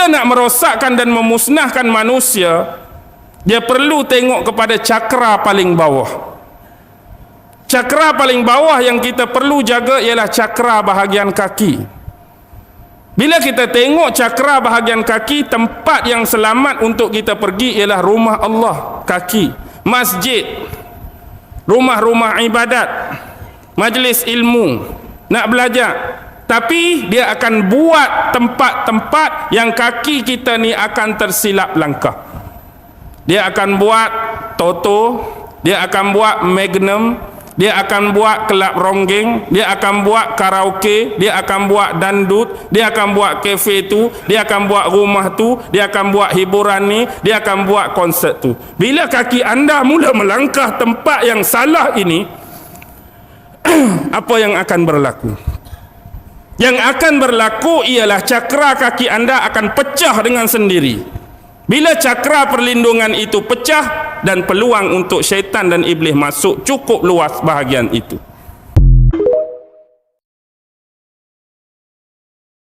nak merosakkan dan memusnahkan manusia, dia perlu tengok kepada cakra paling bawah. Cakra paling bawah yang kita perlu jaga ialah cakra bahagian kaki. Bila kita tengok cakra bahagian kaki, tempat yang selamat untuk kita pergi ialah rumah Allah, kaki, masjid, rumah-rumah ibadat, majlis ilmu, nak belajar. Tapi dia akan buat tempat-tempat yang kaki kita ni akan tersilap langkah. Dia akan buat Toto, dia akan buat Magnum, dia akan buat kelab ronggeng, dia akan buat karaoke, dia akan buat dandut, dia akan buat kafe tu, dia akan buat rumah tu, dia akan buat hiburan ni, dia akan buat konsert tu. Bila kaki anda mula melangkah tempat yang salah ini, apa yang akan berlaku? Yang akan berlaku ialah cakra kaki anda akan pecah dengan sendiri. Bila cakra perlindungan itu pecah, dan peluang untuk syaitan dan iblis masuk cukup luas bahagian itu.